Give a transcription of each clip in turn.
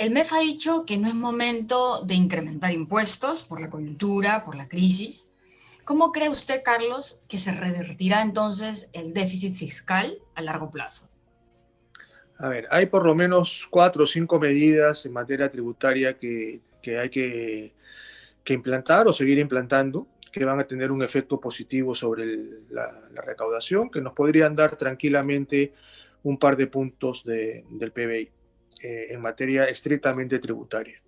El MEF ha dicho que no es momento de incrementar impuestos por la coyuntura, por la crisis. ¿Cómo cree usted, Carlos, que se revertirá entonces el déficit fiscal a largo plazo? A ver, hay por lo menos 4 o 5 medidas en materia tributaria que hay que implantar o seguir implantando, que van a tener un efecto positivo sobre la recaudación, que nos podrían dar tranquilamente un par de puntos del PBI en materia estrictamente tributaria.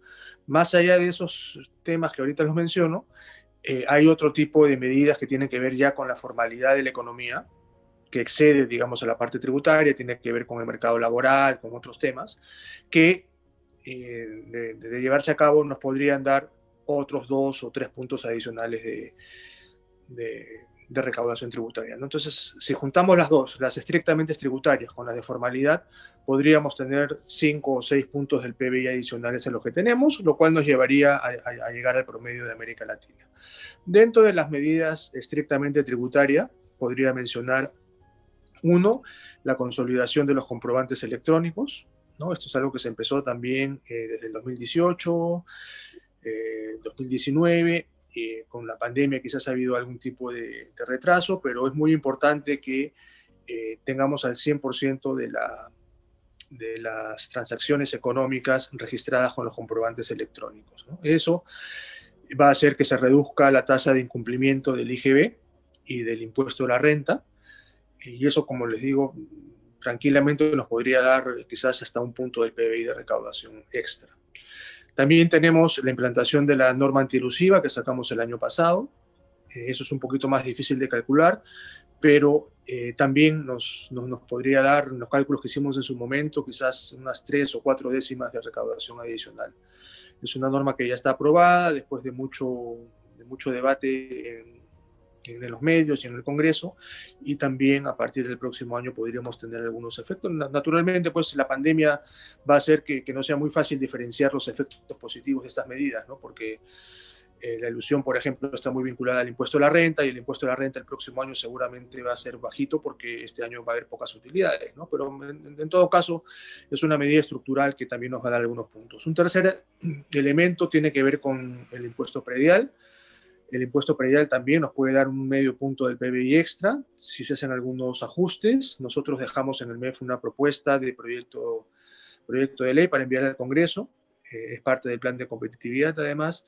Más allá de esos temas que ahorita los menciono, hay otro tipo de medidas que tienen que ver ya con la formalidad de la economía, que excede, digamos, a la parte tributaria, tiene que ver con el mercado laboral, con otros temas, que de llevarse a cabo nos podrían dar otros 2 o 3 puntos adicionales de recaudación tributaria, ¿no? Entonces, si juntamos las dos, las estrictamente tributarias con las de formalidad, podríamos tener 5 o 6 puntos del PBI adicionales a los que tenemos, lo cual nos llevaría a llegar al promedio de América Latina. Dentro de las medidas estrictamente tributarias, podría mencionar uno, la consolidación de los comprobantes electrónicos, ¿no? Esto es algo que se empezó también desde el 2018, 2019, con la pandemia quizás ha habido algún tipo de retraso, pero es muy importante que tengamos al 100% de las transacciones económicas registradas con los comprobantes electrónicos, ¿no? Eso va a hacer que se reduzca la tasa de incumplimiento del IGB y del impuesto a la renta, y eso, como les digo, tranquilamente nos podría dar quizás hasta un punto del PBI de recaudación extra. También tenemos la implantación de la norma antielusiva que sacamos el año pasado. Eso es un poquito más difícil de calcular, pero también nos podría dar, en los cálculos que hicimos en su momento, quizás unas 3 o 4 décimas de recaudación adicional. Es una norma que ya está aprobada después de mucho debate en los medios y en el Congreso, y también a partir del próximo año podríamos tener algunos efectos. Naturalmente, pues la pandemia va a hacer que no sea muy fácil diferenciar los efectos positivos de estas medidas, ¿no? Porque la ilusión, por ejemplo, está muy vinculada al impuesto a la renta, y el impuesto a la renta el próximo año seguramente va a ser bajito porque este año va a haber pocas utilidades, ¿no? Pero en todo caso es una medida estructural que también nos va a dar algunos puntos. Un tercer elemento tiene que ver con el impuesto predial. El impuesto predial también nos puede dar un medio punto del PBI extra si se hacen algunos ajustes. Nosotros dejamos en el MEF una propuesta de proyecto de ley para enviar al Congreso. Es parte del plan de competitividad, además,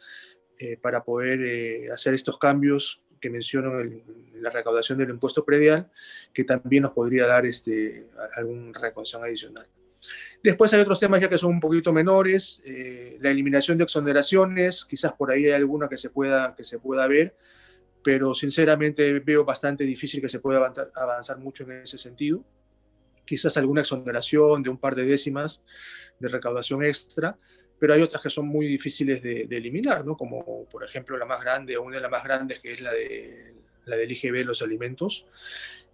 para poder hacer estos cambios que menciono en la recaudación del impuesto predial, que también nos podría dar alguna recaudación adicional. Después hay otros temas ya que son un poquito menores, la eliminación de exoneraciones, quizás por ahí hay alguna que se pueda ver, pero sinceramente veo bastante difícil que se pueda avanzar mucho en ese sentido. Quizás alguna exoneración de un par de décimas de recaudación extra, pero hay otras que son muy difíciles de eliminar, ¿no? Como por ejemplo la más grande, o una de las más grandes, que es la del IGB de los alimentos,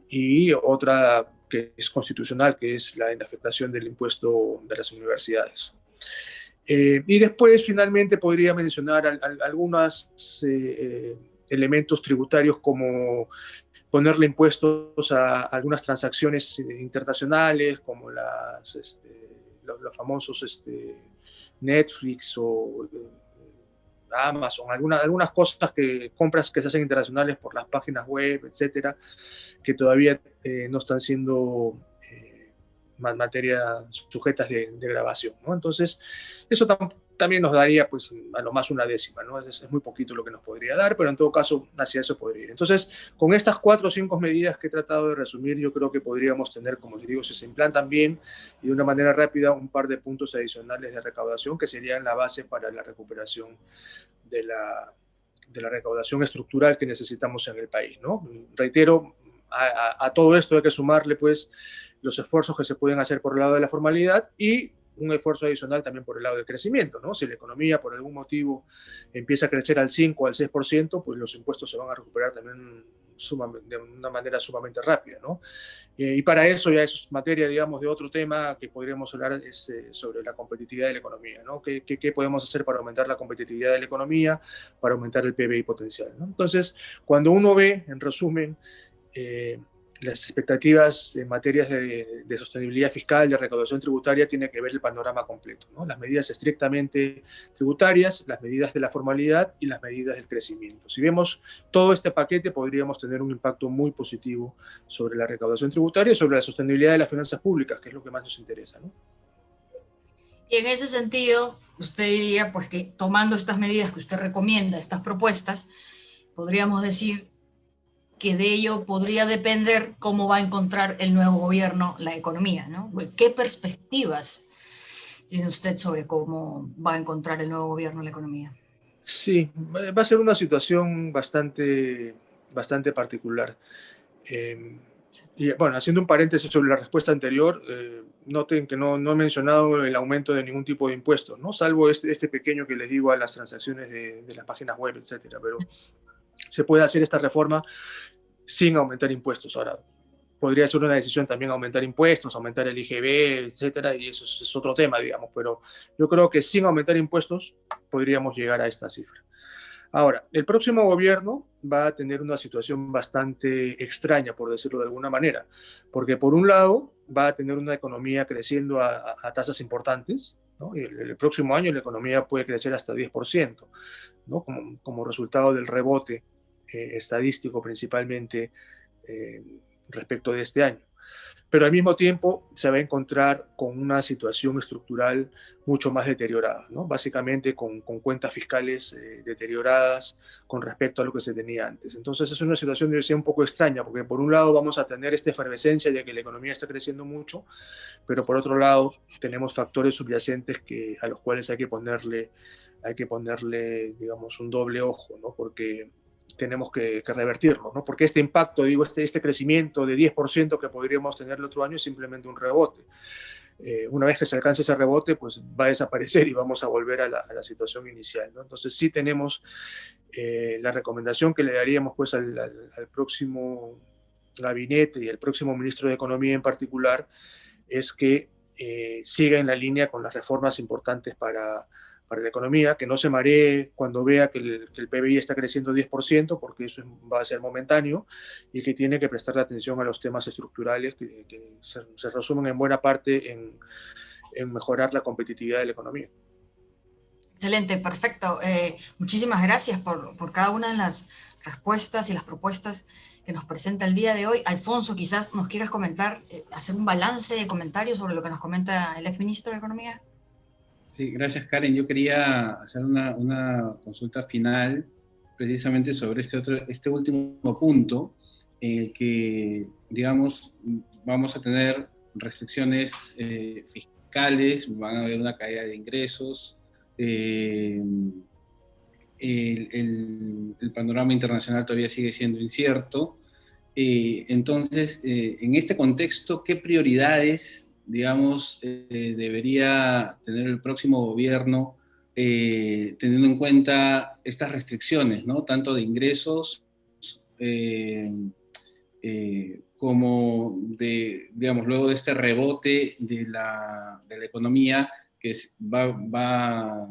y otra que es constitucional, que es la inafectación del impuesto de las universidades. Y después, finalmente, podría mencionar algunos elementos tributarios, como ponerle impuestos a algunas transacciones internacionales, como los famosos Netflix o Amazon, algunas cosas compras que se hacen internacionales por las páginas web, etcétera, que todavía no están siendo materia sujetas de grabación, ¿no? Entonces, eso también nos daría, pues, a lo más una décima, ¿no? Es muy poquito lo que nos podría dar, pero en todo caso, hacia eso podría ir. Entonces, con estas 4 o 5 medidas que he tratado de resumir, yo creo que podríamos tener, como les digo, si se implantan bien y de una manera rápida, un par de puntos adicionales de recaudación que serían la base para la recuperación de la recaudación estructural que necesitamos en el país, ¿no? Reitero, a todo esto hay que sumarle, pues, los esfuerzos que se pueden hacer por el lado de la formalidad y un esfuerzo adicional también por el lado del crecimiento, ¿no? Si la economía por algún motivo empieza a crecer al 5 o al 6%, pues los impuestos se van a recuperar también de una manera sumamente rápida, ¿no? Y para eso ya es materia, digamos, de otro tema que podríamos hablar, es sobre la competitividad de la economía, ¿no? ¿Qué podemos hacer para aumentar la competitividad de la economía, para aumentar el PBI potencial, ¿no? Entonces, cuando uno ve, en resumen, las expectativas en materias de sostenibilidad fiscal, de recaudación tributaria, tiene que ver el panorama completo, ¿no? Las medidas estrictamente tributarias, las medidas de la formalidad y las medidas del crecimiento. Si vemos todo este paquete, podríamos tener un impacto muy positivo sobre la recaudación tributaria y sobre la sostenibilidad de las finanzas públicas, que es lo que más nos interesa, ¿no? Y en ese sentido, usted diría pues que tomando estas medidas que usted recomienda, estas propuestas, podríamos decir que de ello podría depender cómo va a encontrar el nuevo gobierno la economía, ¿no? ¿Qué perspectivas tiene usted sobre cómo va a encontrar el nuevo gobierno la economía? Sí, va a ser una situación bastante particular. Y bueno, haciendo un paréntesis sobre la respuesta anterior, noten que no he mencionado el aumento de ningún tipo de impuestos, ¿no? Salvo este pequeño que les digo a las transacciones de las páginas web, etcétera. Pero se puede hacer esta reforma sin aumentar impuestos. Ahora, podría ser una decisión también aumentar impuestos, aumentar el IGB, etcétera, y eso es otro tema, digamos. Pero yo creo que sin aumentar impuestos podríamos llegar a esta cifra. Ahora, el próximo gobierno va a tener una situación bastante extraña, por decirlo de alguna manera, porque por un lado va a tener una economía creciendo a tasas importantes, ¿no? Y el próximo año la economía puede crecer hasta 10%, ¿no? Como resultado del rebote estadístico principalmente eh, respecto de este año. Pero al mismo tiempo se va a encontrar con una situación estructural mucho más deteriorada, ¿no? Básicamente con cuentas fiscales deterioradas con respecto a lo que se tenía antes. Entonces es una situación, yo decía, un poco extraña, porque por un lado vamos a tener esta efervescencia de que la economía está creciendo mucho, pero por otro lado tenemos factores subyacentes a los cuales hay que ponerle, digamos, un doble ojo, ¿no? Porque tenemos que revertirlo, ¿no? Porque este impacto, digo, este crecimiento de 10% que podríamos tener el otro año es simplemente un rebote. Una vez que se alcance ese rebote, pues va a desaparecer y vamos a volver a la situación inicial, ¿no? Entonces sí tenemos la recomendación que le daríamos pues al próximo gabinete y al próximo ministro de Economía en particular es que siga en la línea con las reformas importantes para la economía, que no se maree cuando vea que el PBI está creciendo 10%, porque eso va a ser momentáneo, y que tiene que prestarle atención a los temas estructurales que se resumen en buena parte en mejorar la competitividad de la economía. Excelente, perfecto. Muchísimas gracias por cada una de las respuestas y las propuestas que nos presenta el día de hoy. Alfonso, quizás nos quieras comentar, hacer un balance de comentarios sobre lo que nos comenta el exministro de Economía. Sí, gracias Karen. Yo quería hacer una consulta final precisamente sobre este último punto en el que, digamos, vamos a tener restricciones fiscales, van a haber una caída de ingresos, el panorama internacional todavía sigue siendo incierto. Entonces, en este contexto, ¿qué prioridades, digamos, debería tener el próximo gobierno teniendo en cuenta estas restricciones, ¿no? Tanto de ingresos como de, digamos, luego de este rebote de la economía que va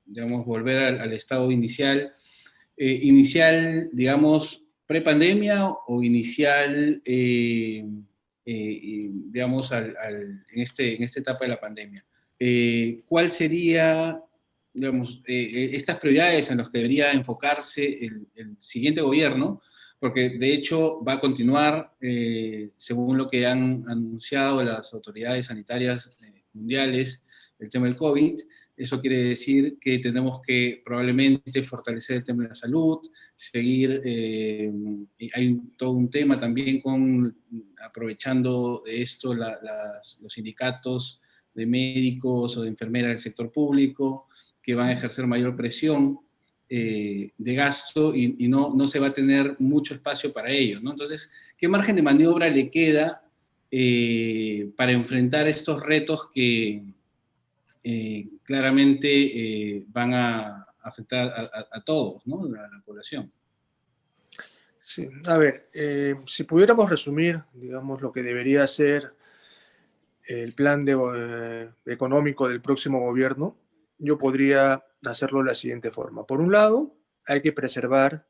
digamos, volver al estado inicial, digamos, prepandemia o inicial, digamos, en esta etapa de la pandemia. ¿Cuál sería, digamos, estas prioridades en las que debería enfocarse el siguiente gobierno? Porque de hecho va a continuar, según lo que han anunciado las autoridades sanitarias mundiales, el tema del COVID. Eso quiere decir que tenemos que probablemente fortalecer el tema de la salud, seguir, hay todo un tema también aprovechando de esto los sindicatos de médicos o de enfermeras del sector público, que van a ejercer mayor presión de gasto y no se va a tener mucho espacio para ello, ¿no? Entonces, ¿qué margen de maniobra le queda para enfrentar estos retos que claramente van a afectar a todos, ¿no? A la población? Sí, a ver, si pudiéramos resumir, digamos, lo que debería ser el plan económico del próximo gobierno, yo podría hacerlo de la siguiente forma. Por un lado, hay que preservar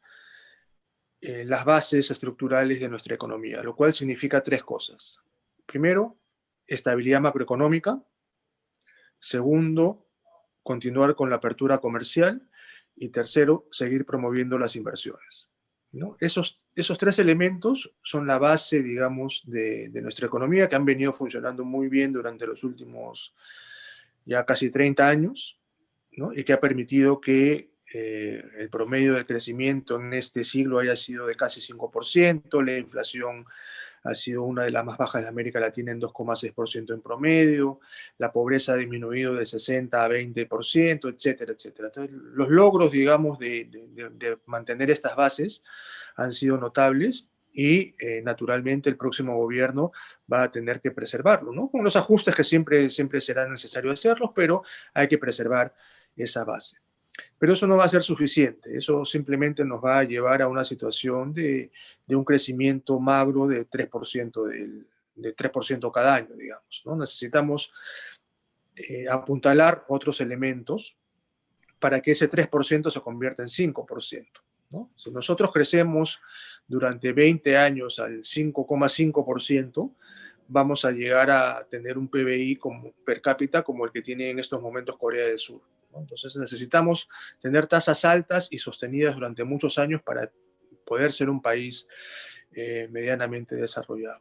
las bases estructurales de nuestra economía, lo cual significa tres cosas. Primero, estabilidad macroeconómica. Segundo, continuar con la apertura comercial. Y tercero, seguir promoviendo las inversiones, ¿no? Esos tres elementos son la base, digamos, de nuestra economía, que han venido funcionando muy bien durante los últimos ya casi 30 años, ¿no? Y que ha permitido que el promedio del crecimiento en este siglo haya sido de casi 5%, la inflación ha sido una de las más bajas de América Latina en 2,6% en promedio, la pobreza ha disminuido de 60 a 20%, etcétera, etcétera. Entonces, los logros, digamos, de mantener estas bases han sido notables y, naturalmente, el próximo gobierno va a tener que preservarlo, ¿no? Con los ajustes que siempre será necesario hacerlos, pero hay que preservar esa base. Pero eso no va a ser suficiente, eso simplemente nos va a llevar a una situación de un crecimiento magro de 3%, de 3% cada año, digamos, ¿no? Necesitamos apuntalar otros elementos para que ese 3% se convierta en 5%, ¿no? Si nosotros crecemos durante 20 años al 5,5%, vamos a llegar a tener un PBI como, per cápita como el que tiene en estos momentos Corea del Sur, ¿no? Entonces necesitamos tener tasas altas y sostenidas durante muchos años para poder ser un país medianamente desarrollado.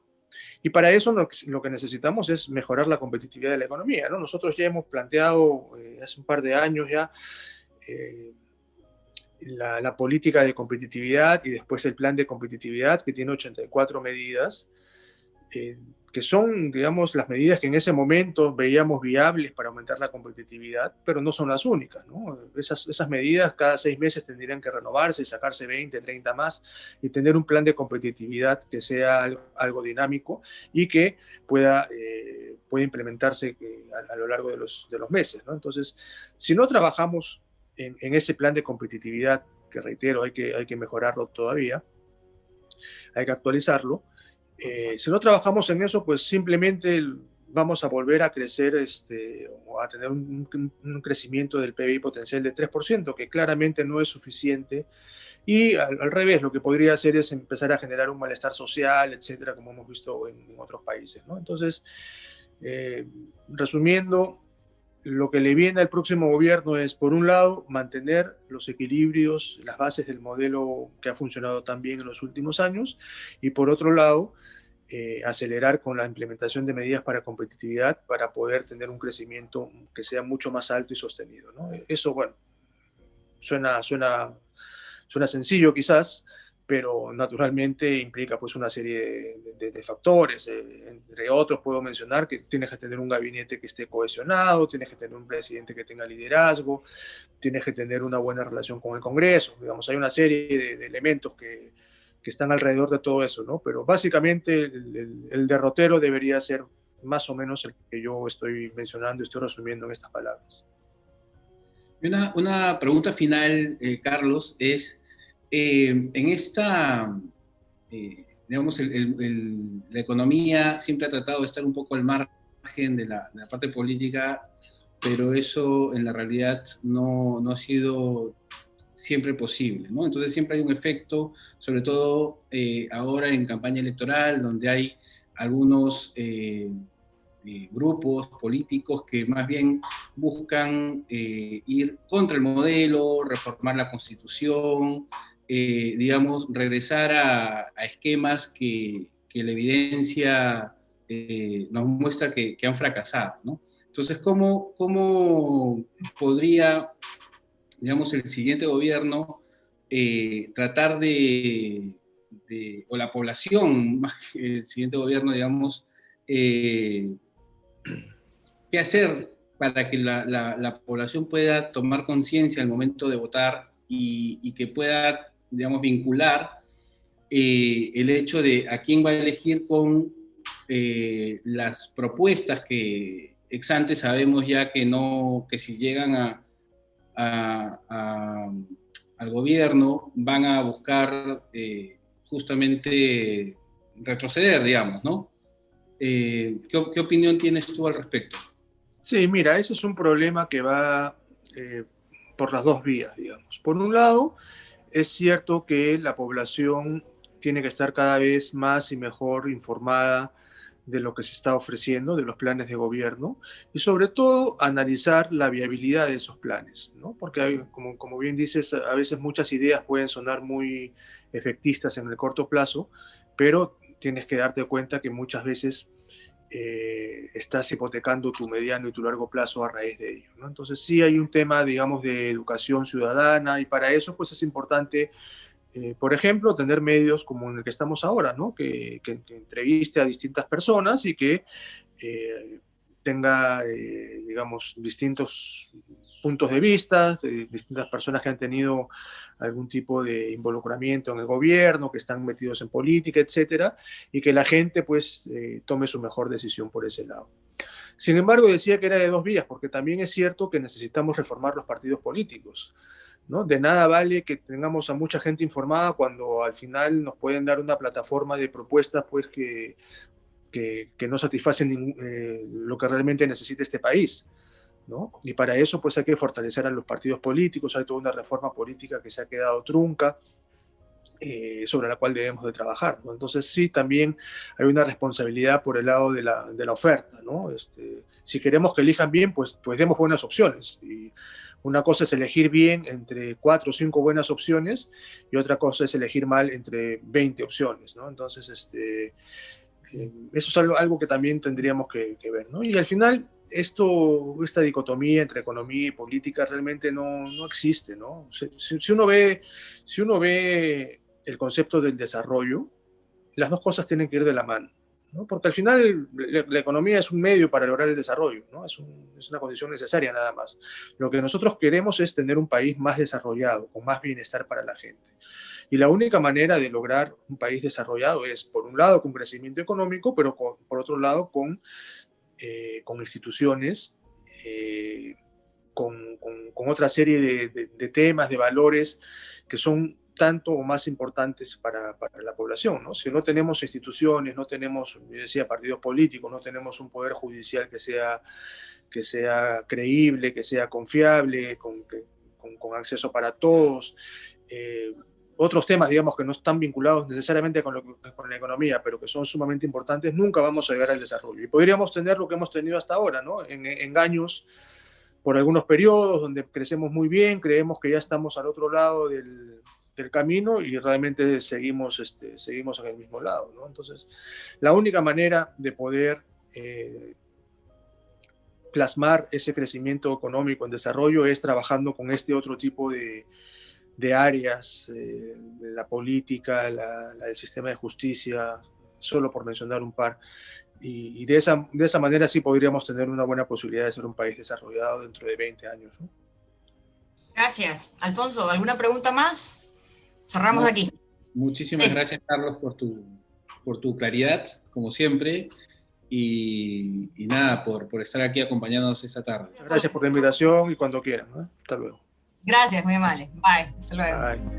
Y para eso lo que necesitamos es mejorar la competitividad de la economía, ¿no? Nosotros ya hemos planteado hace un par de años ya eh, la política de competitividad y después el plan de competitividad, que tiene 84 medidas, que son, digamos, las medidas que en ese momento veíamos viables para aumentar la competitividad, pero no son las únicas, ¿no? Esas medidas cada 6 meses tendrían que renovarse y sacarse 20, 30 más y tener un plan de competitividad que sea algo dinámico y que pueda implementarse a lo largo de los meses, ¿no? Entonces, si no trabajamos en ese plan de competitividad, que reitero, hay que mejorarlo todavía, hay que actualizarlo. Si no trabajamos en eso, pues simplemente vamos a volver a crecer o a tener un crecimiento del PBI potencial de 3%, que claramente no es suficiente. Y al revés, lo que podría hacer es empezar a generar un malestar social, etcétera, como hemos visto en otros países, ¿no? Entonces, resumiendo, lo que le viene al próximo gobierno es, por un lado, mantener los equilibrios, las bases del modelo que ha funcionado tan bien en los últimos años, y por otro lado, acelerar con la implementación de medidas para competitividad para poder tener un crecimiento que sea mucho más alto y sostenido, ¿no? Eso, bueno, suena sencillo quizás, pero naturalmente implica pues una serie de factores. Entre otros puedo mencionar que tienes que tener un gabinete que esté cohesionado, tienes que tener un presidente que tenga liderazgo, tienes que tener una buena relación con el Congreso. Digamos, hay una serie de elementos que están alrededor de todo eso, ¿no? Pero básicamente el derrotero debería ser más o menos el que yo estoy mencionando y estoy resumiendo en estas palabras. Una pregunta final, Carlos, es, en esta, digamos, la economía siempre ha tratado de estar un poco al margen de la parte política, pero eso en la realidad no ha sido siempre posible, ¿no? Entonces siempre hay un efecto, sobre todo ahora en campaña electoral, donde hay algunos grupos políticos que más bien buscan ir contra el modelo, reformar la Constitución, digamos, regresar a esquemas que la evidencia nos muestra que han fracasado, ¿no? Entonces, ¿cómo podría, digamos, el siguiente gobierno tratar o la población, más que el siguiente gobierno, digamos, qué hacer para que la población pueda tomar conciencia al momento de votar y que pueda, digamos, vincular el hecho de a quién va a elegir con las propuestas que ex ante sabemos ya que si llegan al gobierno van a buscar justamente retroceder, digamos, ¿no? ¿Qué opinión tienes tú al respecto? Sí, mira, ese es un problema que va por las dos vías, digamos. Por un lado, es cierto que la población tiene que estar cada vez más y mejor informada de lo que se está ofreciendo, de los planes de gobierno, y sobre todo analizar la viabilidad de esos planes, ¿no? Porque hay, como bien dices, a veces muchas ideas pueden sonar muy efectistas en el corto plazo, pero tienes que darte cuenta que muchas veces estás hipotecando tu mediano y tu largo plazo a raíz de ello, ¿no? Entonces sí hay un tema, digamos, de educación ciudadana, y para eso pues es importante, por ejemplo, tener medios como en el que estamos ahora, ¿no? Que entreviste a distintas personas y que tenga, digamos, distintos puntos de vista, de distintas personas que han tenido algún tipo de involucramiento en el gobierno, que están metidos en política, etcétera, y que la gente pues tome su mejor decisión por ese lado. Sin embargo, decía que era de dos vías, porque también es cierto que necesitamos reformar los partidos políticos, ¿no? De nada vale que tengamos a mucha gente informada cuando al final nos pueden dar una plataforma de propuestas pues que no satisfacen lo que realmente necesita este país, ¿no? Y para eso pues hay que fortalecer a los partidos políticos, hay toda una reforma política que se ha quedado trunca, sobre la cual debemos de trabajar, ¿no? Entonces sí, también hay una responsabilidad por el lado de la oferta, ¿no? Si queremos que elijan bien, pues demos buenas opciones. Y una cosa es elegir bien entre 4 o 5 buenas opciones, y otra cosa es elegir mal entre 20 opciones, ¿no? Entonces, eso es algo que también tendríamos que ver, ¿no? Y al final, esta dicotomía entre economía y política realmente no existe, ¿no? Si uno ve el concepto del desarrollo, las dos cosas tienen que ir de la mano, ¿no? Porque al final la economía es un medio para lograr el desarrollo, ¿no? Es una condición necesaria nada más. Lo que nosotros queremos es tener un país más desarrollado, con más bienestar para la gente. Y la única manera de lograr un país desarrollado es, por un lado, con crecimiento económico, pero por otro lado, con instituciones, con otra serie de temas, de valores que son tanto o más importantes para la población, ¿no? Si no tenemos instituciones, no tenemos, yo decía, partidos políticos, no tenemos un poder judicial que sea creíble, que sea confiable, con acceso para todos, otros temas, digamos, que no están vinculados necesariamente con la economía, pero que son sumamente importantes, nunca vamos a llegar al desarrollo. Y podríamos tener lo que hemos tenido hasta ahora, ¿no? Engaños por algunos periodos donde crecemos muy bien, creemos que ya estamos al otro lado del camino, y realmente seguimos en el mismo lado, ¿no? Entonces, la única manera de poder plasmar ese crecimiento económico en desarrollo es trabajando con este otro tipo de áreas, la política, el sistema de justicia, solo por mencionar un par. Y de esa manera sí podríamos tener una buena posibilidad de ser un país desarrollado dentro de 20 años, ¿no? Gracias. Alfonso, ¿alguna pregunta más? Cerramos aquí. Muchísimas gracias, Carlos, por tu claridad, como siempre, y nada, por estar aquí acompañándonos esta tarde. Gracias por la invitación, y cuando quieran, ¿no? Hasta luego. Gracias, muy amable. Bye. Hasta luego. Bye.